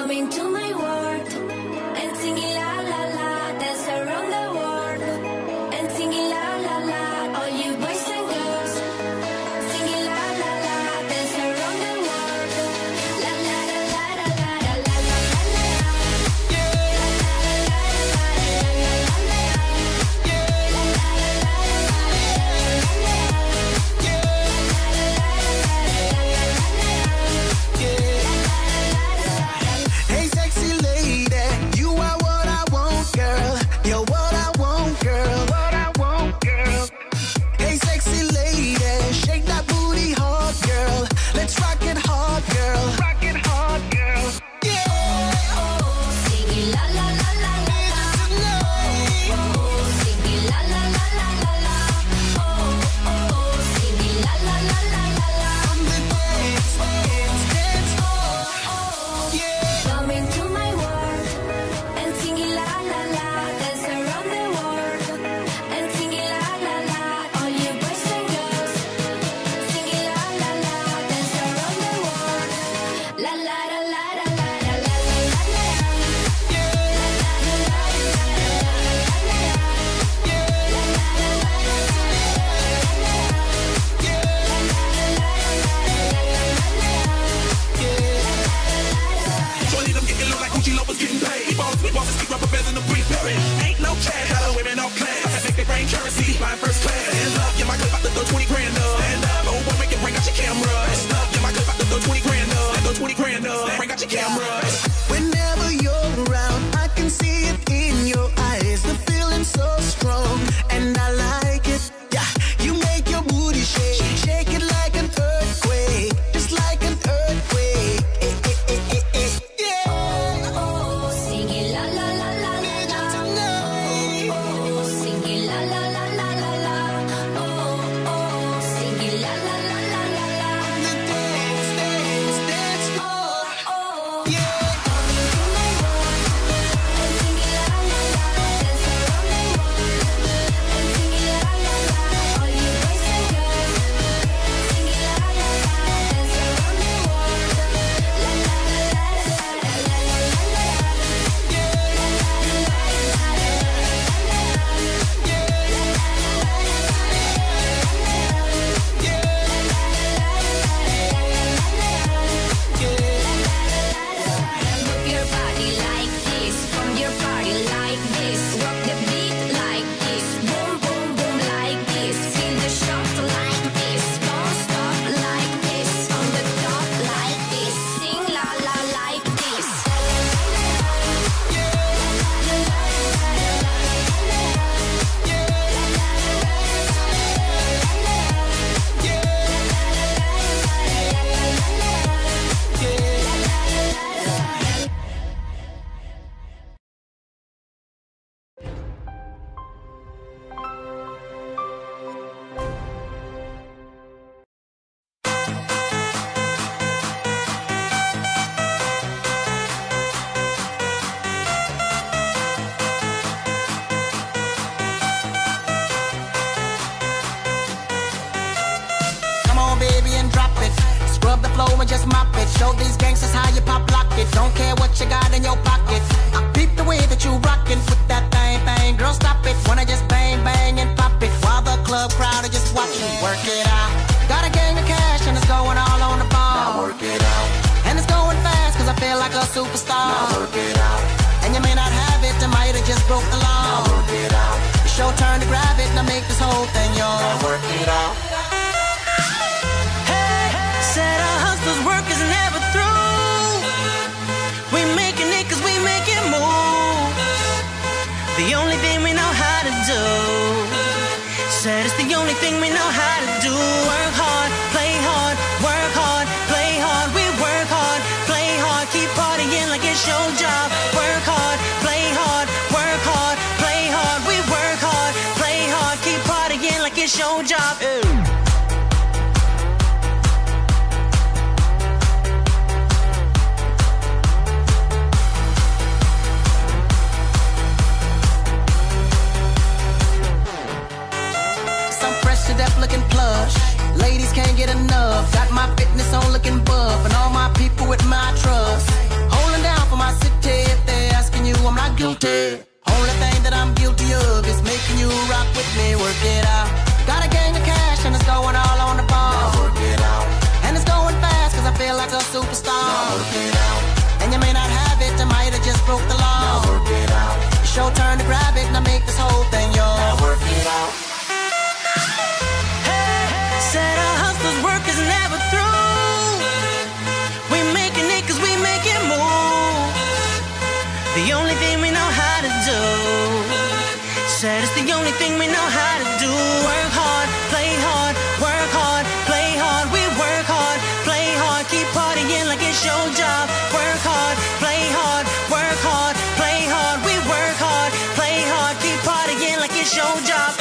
Coming to my world and singing la la la, dance around the world and singing la la la. All you boys and girls singing la la la, dance around the world. La la la la la la la la la la. Yeah. La la la la la la la la. Yeah. La la la la la la la la. Yeah. Hey, sexy lady, you are what I want, girl. You're what I want, girl. What I want, girl. Hey, sexy lady, shake that booty hard, girl. Let's rock it hard, girl. Rock it hard, girl. Yeah. Oh, singing la la la la la la. Oh, singing la la la la la la. Oh, singing la la la la la la. Dance, dance, dance. Yeah. Coming to my world and singing la la la, dance around the world and singing la la la. All you boys and girls singing la la la, dance around the world. La la la la la la la la la la. Yeah. La la la la la la la la. Yeah. La la la la la la la. Yeah. Shorty, them getting low like Gucci Lopez getting paid. Bosses keep rubber bands in the brief period. Ain't no chat, got her women off class. Make it rain currency, flying first class. Stand up, yeah, my clip about to throw 20 grand up. Stand up, oh boy, make it bring out your camera. Stand up, yeah, my clip about to throw 20 grand up. Throw 20 grand up, bring out your camera. Whenever you're around, I can see it in your eyes. The feeling so strong, and I like it. Yeah, you make your booty shake, shake it like an earthquake, just like an earthquake. Yeah. Oh, singing la la la la la la. Oh, singing la la la la la la. Oh, singing la la la la la la. Dance, dance, dance. Oh, Yeah. coming to my world and singing la la la, dance around the world and singing la la la. All you boys and girls singing la la la, dance around the world. La la la la la la la la la. Move your body like this, from your party like this, rock the beat like this, boom boom boom like this, feel the shot like this, don't stop like this, on the top like this, sing la la like this. Come on, baby, and drop it. Scrub the floor and just mop it. Show these gangsters how you pop lock it. Don't care what you got in your pocket. I peep the way that you rockin' with that thing. Girl, stop it. Wanna just bang, bang, and pop it. While the club crowd are just watching. Work it out. Got a gang of cash and it's going all on the ball. Now work it out. And it's going fast cause I feel like a superstar. Now work it out. And you may not have it, I might have just broke the law. Now work it out. It's your turn to grab it, now make this whole thing yours. Now work it out. Said our hustler's work is never through. We making it cause we making moves. The only thing we know how to do. Said it's the only thing we know how to do. Work hard, play hard, work hard, play hard. We work hard, play hard, keep partying like it's your job. Work hard, play hard, work hard, play hard. We work hard, play hard, keep partying like it's your job. Looking plush, ladies can't get enough. Got my fitness on looking buff, and all my people with my trust. Holding down for my city. If they're asking you, I'm not guilty. Only thing that I'm guilty of is making you rock with me. Work it out. Got a gang of cash and it's going all on the ball. Now work it out. And it's going fast cause I feel like a superstar. Now work it out. And you may not have it, I might have just broke the law. Now work it out. It's your turn to grab it and I make this whole thing yours. Now work it out. Said a hustler's work is never through. We making it cause we make it move. The only thing we know how to do. Said it's the only thing we know how to do. Work hard, play hard, work hard, play hard. We work hard, play hard, keep partying like it's your job. Work hard, play hard, work hard, play hard. We work hard, play hard, keep partying like it's your job.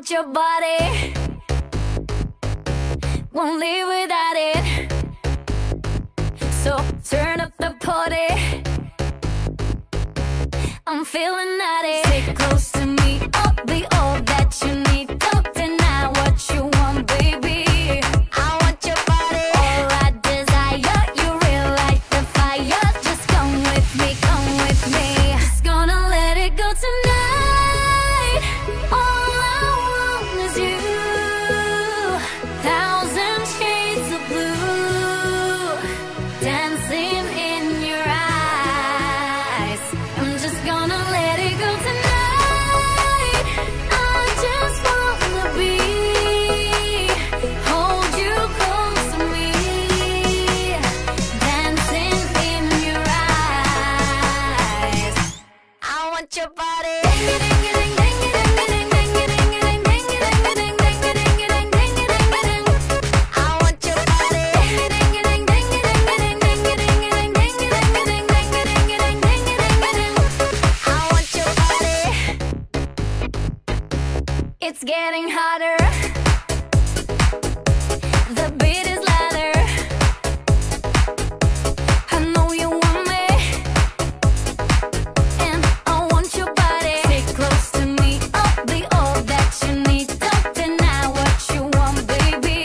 Your body won't live without it. So turn up the party. I'm feeling naughty. Stay close to me. I'll be all that you need. Don't deny what you want, baby. I want your body. All I desire. You real like the fire. Just come with me, come with me. Just gonna let it go tonight. All I want is you. Thousand shades of blue dancing in your eyes. I'm just gonna let it go tonight. I just wanna be, hold you close to me, dancing in your eyes. I want your body. It's getting hotter. The beat is louder. I know you want me, and I want your body. Stay close to me. I'll be all that you need. Don't deny what you want, baby.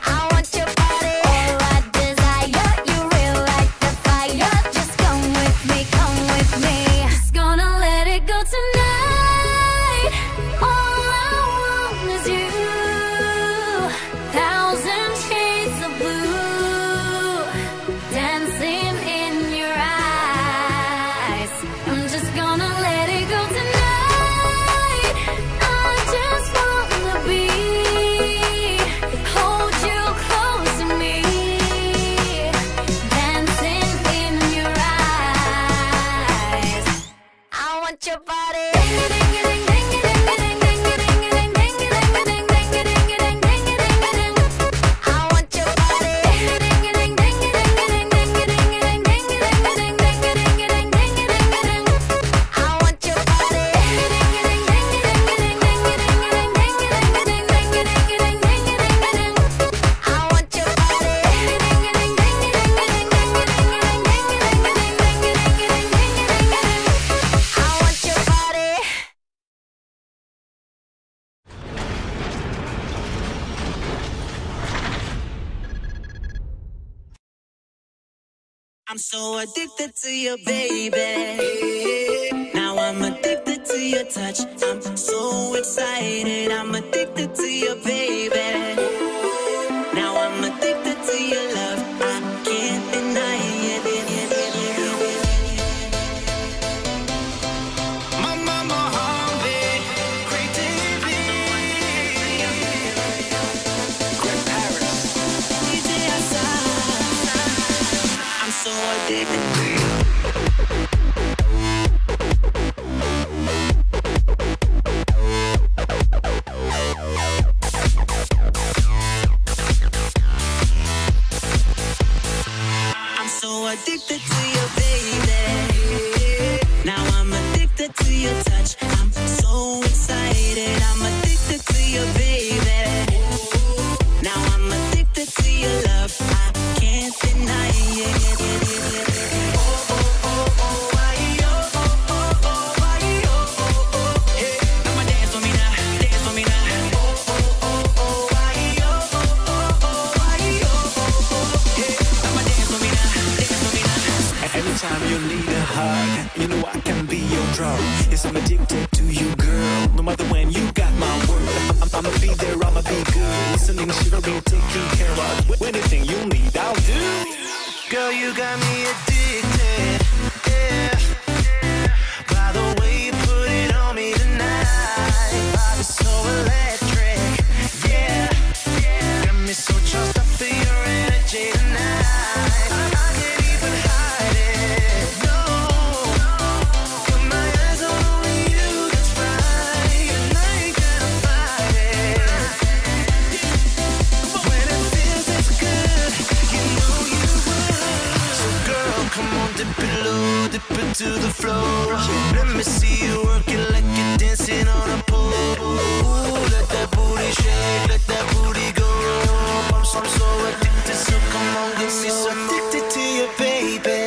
I want your body. All I desire. You real like the fire. Just come with me, come with me. Just gonna let it go tonight. All I want is you. Thousand shades of blue dancing in your eyes. I'm just gonna let it go tonight. I just wanna be, hold you close to me, dancing in your eyes. I want your body. I'm so addicted to you, baby. Now I'm addicted to your touch. I'm so excited. I'm addicted to you, baby. Now I'm addicted to your love. I can't deny it. Mama. control. Yes, I'm addicted to you, girl. No matter when, you got my word. I'ma be there, I'ma be good. Listening, shivering, taking care of anything you need, I'll do. Girl, you got me addicted, yeah. By the way you put it on me tonight, body so electric, yeah. Got me so charged up for your energy tonight. I can't even hide it, no. Got my eyes on only you, that's right. And I ain't gonna fight it. When it feels this good, you know you would. So girl, come on, dip it low, dip it to the floor. Let me see you work it like you're dancing on a pole. Ooh, let that booty shake, let that booty go. I'm so addicted, so come on, get me so addicted to you, baby.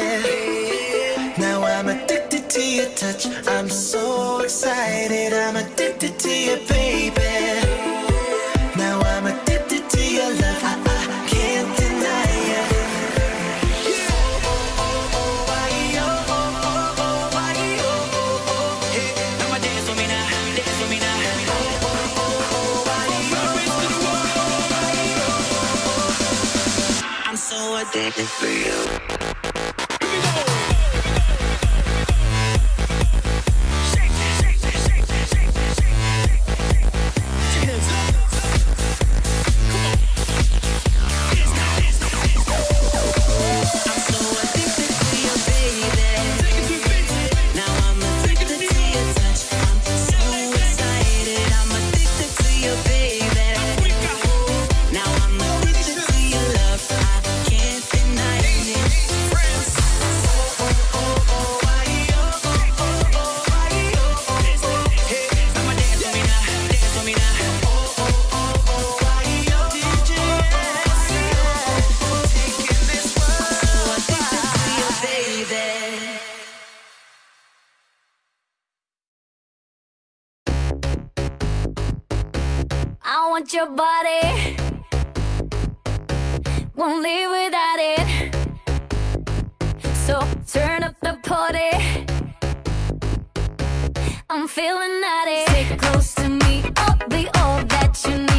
Now I'm addicted to your touch. I'm so excited, I'm addicted to you, baby. Now I'm addicted to your love. I can't deny it. I'm so addicted for you. I want your body, won't live without it. So turn up the party, I'm feeling naughty. Stay close to me, I'll be all that you need.